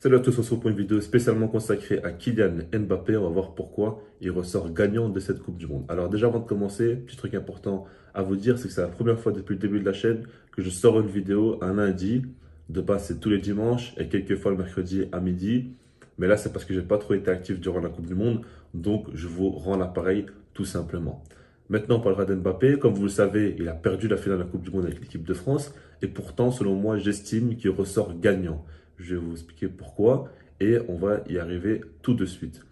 Salut à tous, on se retrouve pour une vidéo spécialement consacrée à Kylian Mbappé. On va voir pourquoi il ressort gagnant de cette Coupe du Monde. Alors déjà avant de commencer, petit truc important à vous dire, c'est que c'est la première fois depuis le début de la chaîne que je sors une vidéo un lundi. De base, c'est tous les dimanches et quelques fois le mercredi à midi. Mais là, c'est parce que j'ai pas trop été actif durant la Coupe du Monde. Donc, je vous rends l'appareil tout simplement. Maintenant, on parlera d'Mbappé. Comme vous le savez, il a perdu la finale de la Coupe du Monde avec l'équipe de France. Et pourtant, selon moi, j'estime qu'il ressort gagnant. Je vais vous expliquer pourquoi et on va y arriver tout de suite.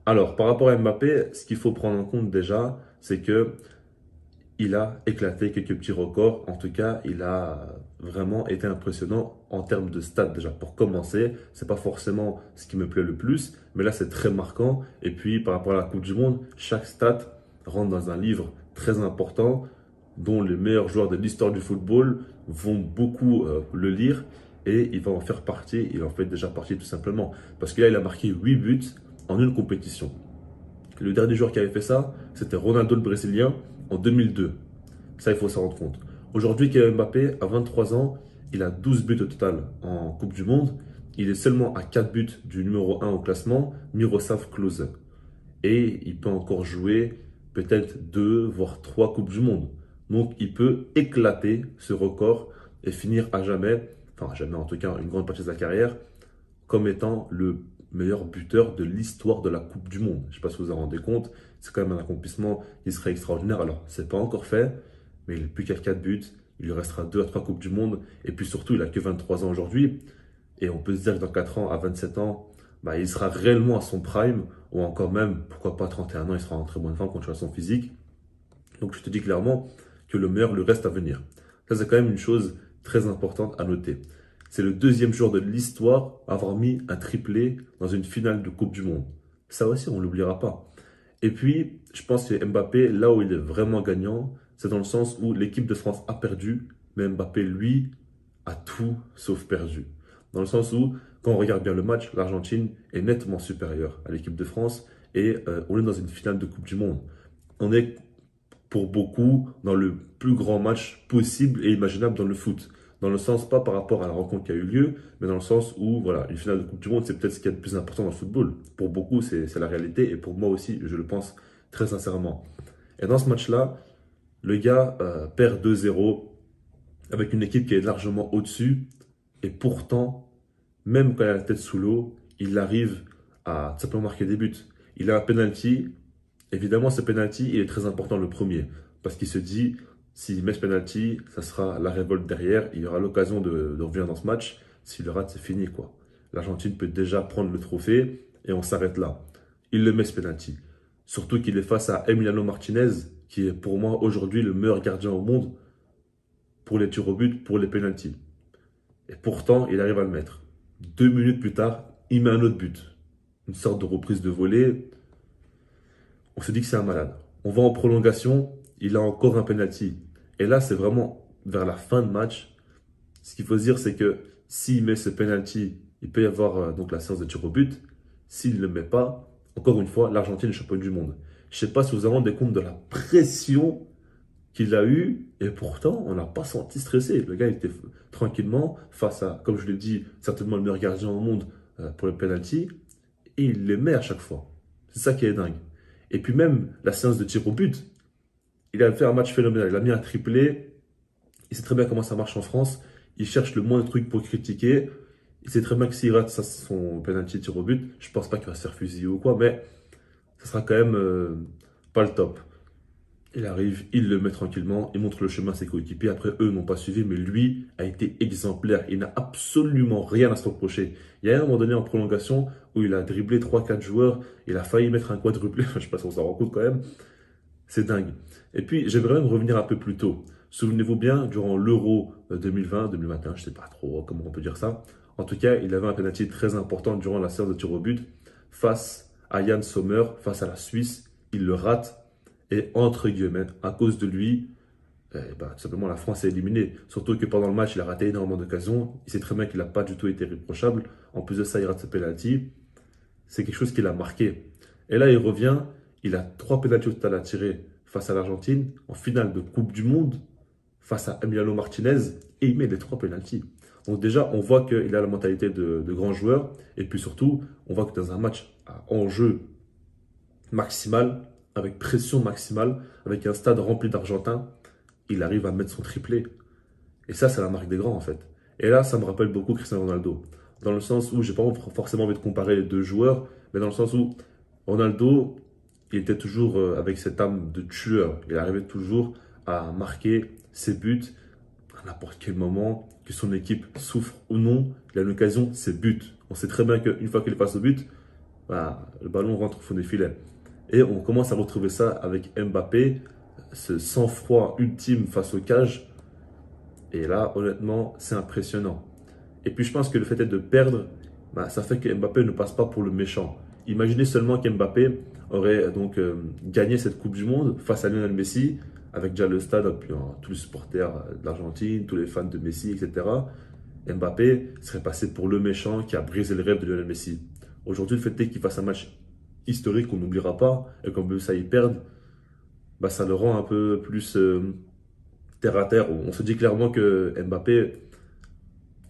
Alors, par rapport à Mbappé, ce qu'il faut prendre en compte déjà, c'est que il a éclaté quelques petits records. En tout cas, il a vraiment été impressionnant en termes de stats déjà. Pour commencer, c'est pas forcément ce qui me plaît le plus, mais là c'est très marquant. Et puis par rapport à la Coupe du Monde, chaque stat rentre dans un livre très important dont les meilleurs joueurs de l'histoire du football vont beaucoup le lire et il va en faire partie. Il en fait déjà partie tout simplement parce que là il a marqué 8 buts en une compétition. Le dernier joueur qui avait fait ça, c'était Ronaldo le Brésilien en 2002. Ça, il faut s'en rendre compte. Aujourd'hui, Kylian Mbappé, à 23 ans, il a 12 buts au total en Coupe du Monde. Il est seulement à 4 buts du numéro 1 au classement, Miroslav Klose. Et il peut encore jouer peut-être 2, voire 3 Coupes du Monde. Donc, il peut éclater ce record et finir à jamais, enfin à jamais en tout cas, une grande partie de sa carrière, comme étant le meilleur buteur de l'histoire de la Coupe du Monde. Je ne sais pas si vous vous en rendez compte, c'est quand même un accomplissement qui serait extraordinaire. Alors, c'est pas encore fait, mais il n'est plus qu'à 4 buts. Il lui restera 2 à 3 Coupes du Monde. Et puis surtout, il a que 23 ans aujourd'hui. Et on peut se dire que dans 4 ans, à 27 ans, bah, il sera réellement à son prime, ou encore même, pourquoi pas 31 ans, il sera en très bonne forme quand tu vois son physique. Donc je te dis clairement que le meilleur lui reste à venir. Ça, c'est quand même une chose très importante à noter. C'est le deuxième joueur de l'histoire à avoir mis un triplé dans une finale de Coupe du Monde. Ça aussi, on ne l'oubliera pas. Et puis, je pense que Mbappé, là où il est vraiment gagnant, c'est dans le sens où l'équipe de France a perdu, mais Mbappé, lui, a tout sauf perdu. Dans le sens où, quand on regarde bien le match, l'Argentine est nettement supérieure à l'équipe de France et on est dans une finale de Coupe du Monde. On est pour beaucoup dans le plus grand match possible et imaginable dans le foot. Dans le sens, pas par rapport à la rencontre qui a eu lieu, mais dans le sens où, voilà, une finale de Coupe du Monde, c'est peut-être ce qu'il y a de plus important dans le football. Pour beaucoup, c'est la réalité, et pour moi aussi, je le pense très sincèrement. Et dans ce match-là, le gars perd 2-0 avec une équipe qui est largement au-dessus, et pourtant, même quand il a la tête sous l'eau, il arrive à tout simplement marquer des buts. Il a un penalty. Évidemment, ce penalty, il est très important le premier. Parce qu'il se dit, s'il met ce penalty, ça sera la révolte derrière. Il y aura l'occasion de revenir dans ce match. S'il le rate, c'est fini, quoi. L'Argentine peut déjà prendre le trophée et on s'arrête là. Il le met ce penalty. Surtout qu'il est face à Emiliano Martinez, qui est pour moi aujourd'hui le meilleur gardien au monde pour les tirs au but, pour les penalties. Et pourtant, il arrive à le mettre. 2 minutes plus tard, il met un autre but. Une sorte de reprise de volée. On se dit que c'est un malade. On va en prolongation, il a encore un penalty. Et là, c'est vraiment vers la fin de match. Ce qu'il faut se dire, c'est que s'il met ce penalty, il peut y avoir donc la séance de tir au but. S'il ne le met pas, encore une fois, l'Argentine est championne du monde. Je ne sais pas si vous vous rendez compte de la pression qu'il a eue, et pourtant, on n'a pas senti stressé. Le gars il était tranquillement face à, comme je l'ai dit, certainement le meilleur gardien au monde pour le penalty, et il les met à chaque fois. C'est ça qui est dingue. Et puis même la séance de tir au but, il a fait un match phénoménal. Il a mis un triplé. Il sait très bien comment ça marche en France. Il cherche le moins de trucs pour critiquer. Il sait très bien que s'il rate ça, son penalty tir au but, je pense pas qu'il va se faire fusiller ou quoi, mais ça sera quand même pas le top. Il arrive, il le met tranquillement, il montre le chemin à ses coéquipiers. Après, eux n'ont pas suivi, mais lui a été exemplaire. Il n'a absolument rien à se reprocher. Il y a un moment donné en prolongation où il a dribblé 3 4 joueurs, il a failli mettre un quadruplé, je ne sais pas si on s'en rend compte quand même. C'est dingue. Et puis, j'aimerais même revenir un peu plus tôt. Souvenez-vous bien, durant l'Euro 2020, 2021, je ne sais pas trop comment on peut dire ça. En tout cas, il avait un penalty très important durant la séance de tir au but face à Yann Sommer, face à la Suisse. Il le rate. Et entre guillemets, à cause de lui, tout simplement la France est éliminée. Surtout que pendant le match, il a raté énormément d'occasions. Il sait très bien qu'il n'a pas du tout été irréprochable. En plus de ça, il rate ce penalty. C'est quelque chose qui l'a marqué. Et là, il revient. Il a 3 penaltys au total à tirer face à l'Argentine en finale de Coupe du Monde face à Emiliano Martinez et il met les 3 penaltys. Donc déjà, on voit qu'il a la mentalité de grand joueur. Et puis surtout, on voit que dans un match à enjeu maximal, avec pression maximale, avec un stade rempli d'Argentins, il arrive à mettre son triplé. Et ça, c'est la marque des grands, en fait. Et là, ça me rappelle beaucoup Cristiano Ronaldo. Dans le sens où, j'ai pas forcément envie de comparer les deux joueurs, mais dans le sens où Ronaldo, il était toujours avec cette âme de tueur. Il arrivait toujours à marquer ses buts à n'importe quel moment, que son équipe souffre ou non, il a l'occasion, c'est but. On sait très bien qu'une fois qu'il est face au but, voilà, le ballon rentre au fond des filets. Et on commence à retrouver ça avec Mbappé, ce sang-froid ultime face aux cages. Et là, honnêtement, c'est impressionnant. Et puis je pense que le fait de perdre, bah, ça fait que Mbappé ne passe pas pour le méchant. Imaginez seulement qu'Mbappé aurait donc gagné cette Coupe du Monde face à Lionel Messi, avec déjà le stade, puis tous les supporters de l'Argentine, tous les fans de Messi, etc. Mbappé serait passé pour le méchant qui a brisé le rêve de Lionel Messi. Aujourd'hui, le fait est qu'il fasse un match historique qu'on n'oubliera pas, et qu'en plus ça y perde, bah, ça le rend un peu plus terre à terre. On se dit clairement que Mbappé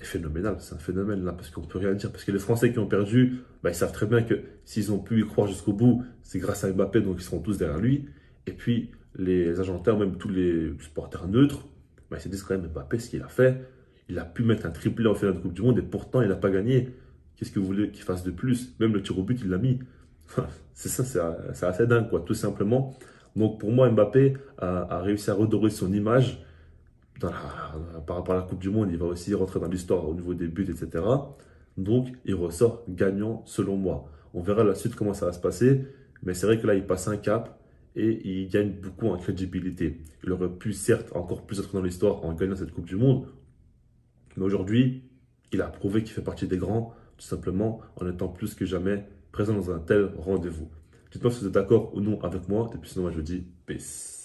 est phénoménal, c'est un phénomène là, parce qu'on peut rien dire. Parce que les Français qui ont perdu, bah, ils savent très bien que s'ils ont pu y croire jusqu'au bout, c'est grâce à Mbappé, donc ils seront tous derrière lui. Et puis les Argentins, même tous les supporters neutres, bah, ils se disent quand même Mbappé, ce qu'il a fait, il a pu mettre un triplé en finale de Coupe du Monde et pourtant il n'a pas gagné. Qu'est-ce que vous voulez qu'il fasse de plus? Même le tir au but, il l'a mis. C'est ça, c'est assez dingue, quoi, tout simplement. Donc pour moi, Mbappé a réussi à redorer son image par rapport à la Coupe du Monde, il va aussi rentrer dans l'histoire au niveau des buts, etc. Donc, il ressort gagnant selon moi. On verra la suite comment ça va se passer, mais c'est vrai que là, il passe un cap et il gagne beaucoup en crédibilité. Il aurait pu, certes, encore plus être dans l'histoire en gagnant cette Coupe du Monde, mais aujourd'hui, il a prouvé qu'il fait partie des grands, tout simplement en étant plus que jamais présent dans un tel rendez-vous. Dites-moi si vous êtes d'accord ou non avec moi, et puis sinon, moi, je vous dis peace.